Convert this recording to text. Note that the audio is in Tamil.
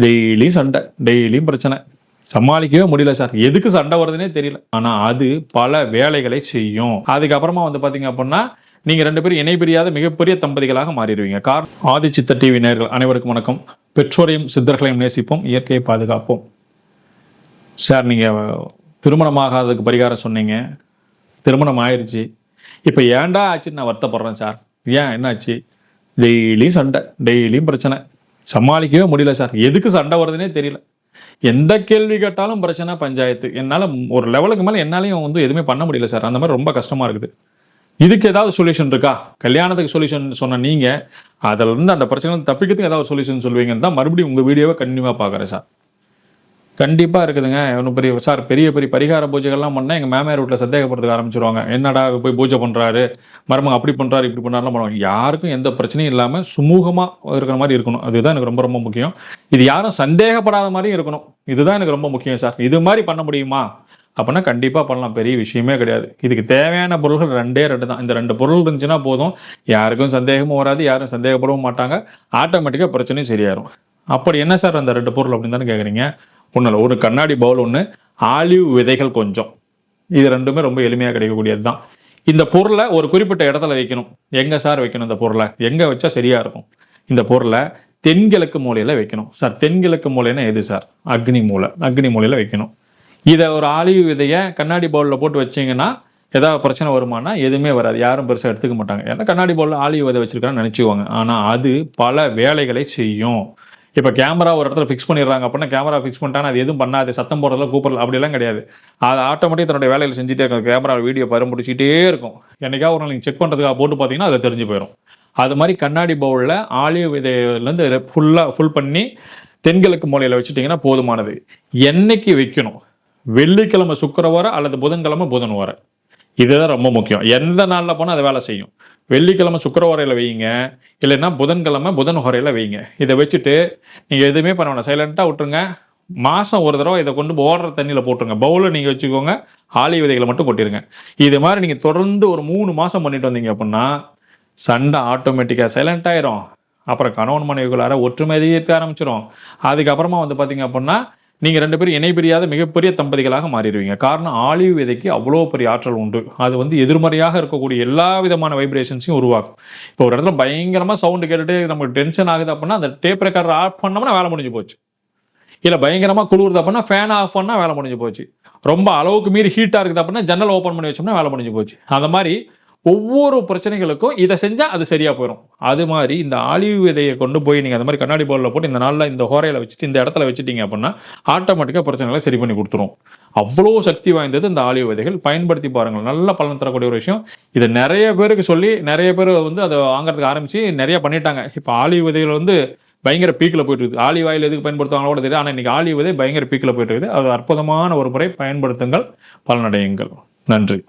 டெய்லியும் சண்டை, டெய்லியும் பிரச்சனை. சமாளிக்கவே முடியல சார். எதுக்கு சண்டை வருதுன்னே தெரியல. ஆனா அது பல வேலைகளை செய்யும். அதுக்கப்புறமா வந்து பாத்தீங்க அப்படின்னா நீங்க 2 பேரும் இணை பிரியாத மிகப்பெரிய தம்பதிகளாக மாறிடுவீங்க. ஆதி சித்த டிவி நேயர்கள் அனைவருக்கும் வணக்கம். பெற்றோரையும் சித்தர்களையும் நேசிப்போம், இயற்கையை பாதுகாப்போம். சார், நீங்க திருமணமாகாததுக்கு பரிகாரம் சொன்னீங்க. திருமணம் ஆயிடுச்சு. இப்ப ஏன்டா ஆச்சுன்னு நான் வருத்தப்படுறேன் சார். ஏன், என்ன ஆச்சு? டெய்லியும் சண்டை, டெய்லியும் பிரச்சனை. சமாளிக்கவே முடியல சார். எதுக்கு சண்டை வருதுன்னே தெரியல. எந்த கேள்வி கேட்டாலும் பிரச்சனை, பஞ்சாயத்து. என்னால ஒரு லெவலுக்கு மேல என்னாலையும் எதுவுமே பண்ண முடியல சார். அந்த மாதிரி ரொம்ப கஷ்டமா இருக்குது. இதுக்கு ஏதாவது சொல்யூஷன் இருக்கா? கல்யாணத்துக்கு சொல்யூஷன் சொன்ன நீங்க அதுல இருந்து அந்த பிரச்சனை தப்பிக்கிறதுக்கு ஏதாவது சொல்யூஷன் சொல்லுவீங்கன்னு தான் மறுபடியும் உங்க வீடியோவை கண்டிப்பா பாக்குறேன் சார். கண்டிப்பா இருக்குதுங்க. ஒன்றும் பெரிய சார், பெரிய பெரிய பரிகார பூஜைகள்லாம் பண்ணா எங்க மாமியார் வீட்டில் சந்தேகப்படுறதுக்கு ஆரம்பிச்சிருவாங்க. என்னடா போய் பூஜை பண்றாரு, மருமக அப்படி பண்றாரு, இப்படி பண்ணாருலாம் பண்ணுவாங்க. யாருக்கும் எந்த பிரச்சனையும் இல்லாம சுமூகமா இருக்கிற மாதிரி இருக்கணும். அதுதான் எனக்கு ரொம்ப ரொம்ப முக்கியம். இது யாரும் சந்தேகப்படாத மாதிரியும் இருக்கணும். இதுதான் எனக்கு ரொம்ப முக்கியம் சார். இது மாதிரி பண்ண முடியுமா அப்படின்னா கண்டிப்பா பண்ணலாம். பெரிய விஷயமே கிடையாது. இதுக்கு தேவையான பொருள்கள் 2 தான். இந்த 2 பொருள் இருந்துச்சுன்னா போதும். யாருக்கும் சந்தேகமும் வராது, யாரும் சந்தேகப்படவும் மாட்டாங்க. ஆட்டோமேட்டிக்கா பிரச்சனையும் சரியாயிரும். அப்படி என்ன சார் அந்த 2 பொருள் அப்படின்னு தானே கேட்குறீங்க? ஒன்றும் இல்லை, ஒரு கண்ணாடி பவுல் ஒன்று, ஆலிவ் விதைகள் கொஞ்சம். இது 2மே ரொம்ப எளிமையாக கிடைக்கக்கூடியது தான். இந்த பொருளை ஒரு குறிப்பிட்ட இடத்துல வைக்கணும். எங்கே சார் வைக்கணும் இந்த பொருளை? எங்கே வச்சா சரியாக இருக்கும்? இந்த பொருளை தென்கிழக்கு மூலையில் வைக்கணும். சார், தென்கிழக்கு மூலைன்னா எது சார்? அக்னி மூலை. அக்னி மூலையில் வைக்கணும். இதை ஒரு ஆலிவ் விதையை கண்ணாடி பவுலில் போட்டு வச்சிங்கன்னா ஏதாவது பிரச்சனை வருமானா? எதுவுமே வராது. யாரும் பெருசாக எடுத்துக்க மாட்டாங்க. ஏன்னா கண்ணாடி பவுலில் ஆலிவ் விதை வச்சிருக்கான்னு நினச்சிக்குவாங்க. ஆனால் அது பல வேலைகளை செய்யும். இப்போ கேமரா ஒரு இடத்துல ஃபிக்ஸ் பண்ணிடுறாங்க அப்படின்னா கேமரா ஃபிக்ஸ் பண்ணிட்டாங்கன்னா அது எதுவும் பண்ணாது, சத்தம் போடுறதுல கூப்பிடல, அப்படிலாம் கிடையாது. அது ஆட்டோமேட்டிக் தன்னுடைய வேலையில் செஞ்சுட்டே இருக்கும். கேமரா வீடியோ பரம்பிடிச்சிட்டே இருக்கும். என்னைக்காவது ஒரு நாள் நீங்கள் செக் பண்ணுறதுக்காக போட்டு பார்த்தீங்கன்னா அதில் தெரிஞ்சு போயிடும். அது மாதிரி கண்ணாடி பவுலில் ஆலிவ் விதையிலேருந்து ஃபுல் பண்ணி தென்கிழக்கு மூலையில் வச்சுட்டிங்கன்னா போதுமானது. என்னைக்கு வைக்கணும்? வெள்ளிக்கிழமை சுக்கிரவாரம் அல்லது புதன்கிழமை புதன்வாரம். இதுதான் ரொம்ப முக்கியம். எந்த நாளில் போனால் அது வேலை செய்யும். வெள்ளிக்கிழமை சுக்கிரவாரையில் வைங்க, இல்லைன்னா புதன்கிழமை புதன் ஹோரையில் வைங்க. இதை வச்சுட்டு நீங்கள் எதுவுமே பண்ண வேணாம், சைலண்ட்டாக விட்டுருங்க. மாதம் ஒரு தடவை இதை கொண்டு ஓடுற தண்ணியில் போட்டுருங்க. பவுலில் நீங்கள் வச்சுக்கோங்க, ஆலிவ் விதைகளை மட்டும் கொட்டிடுங்க. இது மாதிரி நீங்கள் தொடர்ந்து ஒரு 3 மாதம் பண்ணிட்டு வந்தீங்க அப்படின்னா சண்டை ஆட்டோமேட்டிக்காக சைலண்ட் ஆயிரும். அப்புறம் கணவன் மனைவிக்குள்ளார ஒற்றுமை அதிகரிக்க ஆரம்பிச்சிடும். அதுக்கப்புறமா பார்த்தீங்க அப்படின்னா நீங்கள் 2 பேரும் இணை பிரியாத மிகப்பெரிய தம்பதிகளாக மாறிடுவீங்க. காரணம், ஆலிவ் விதைக்கு அவ்வளோ பெரிய ஆற்றல் உண்டு. அது எதிர்மறையாக இருக்கக்கூடிய எல்லா விதமான வைப்ரேஷன்ஸையும் உருவாக்கும். இப்போ ஒரு இடத்துல பயங்கரமாக சவுண்டு கேட்டுட்டு நமக்கு டென்ஷன் ஆகுது அப்படின்னா அந்த டேப் ரெக்கார்டர் ஆஃப் பண்ணோம்னா வேலை முடிஞ்சு போச்சு. இல்லை பயங்கரமாக குளிர்து அப்படின்னா ஃபேன் ஆஃப் பண்ணால் வேலை முடிஞ்சு போச்சு. ரொம்ப அளவுக்கு மீறி ஹீட்டாக இருக்குது அப்படின்னா ஜன்னல் ஓப்பன் பண்ணி வச்சோம்னா வேலை முடிஞ்சு போச்சு. அந்த மாதிரி ஒவ்வொரு பிரச்சனைகளுக்கும் இதை செஞ்சால் அது சரியாக போயிடும். அது மாதிரி இந்த ஆலிவ் விதையை கொண்டு போய் நீங்கள் அந்த மாதிரி கண்ணாடி பவுலில் போட்டு இந்த நாளில் இந்த ஹோரையில் வச்சுட்டு இந்த இடத்துல வச்சுட்டீங்க அப்படின்னா ஆட்டோமேட்டிக்காக பிரச்சனைகளை சரி பண்ணி கொடுத்துரும். அவ்வளோ சக்தி வாய்ந்தது இந்த ஆலிவ் விதைகள். பயன்படுத்தி பாருங்கள், நல்ல பலன் தரக்கூடிய ஒரு விஷயம். இதை நிறைய பேருக்கு சொல்லி நிறைய பேர் அதை வாங்குறதுக்கு ஆரம்பித்து நிறைய பண்ணிட்டாங்க. இப்போ ஆலிவ் விதைகள் பயங்கர பீக்கில் போயிட்டு இருக்குது. ஆலிவ் ஆயில் எதுக்கு பயன்படுத்துவாங்களோ கூட தெரியாது. ஆனால் இன்னைக்கு ஆலிவ் விதை பயங்கர பீக்கில் போயிட்டு இருக்குது. அது அற்புதமான ஒரு முறை. பயன்படுத்துங்கள், பலனடையுங்கள். நன்றி.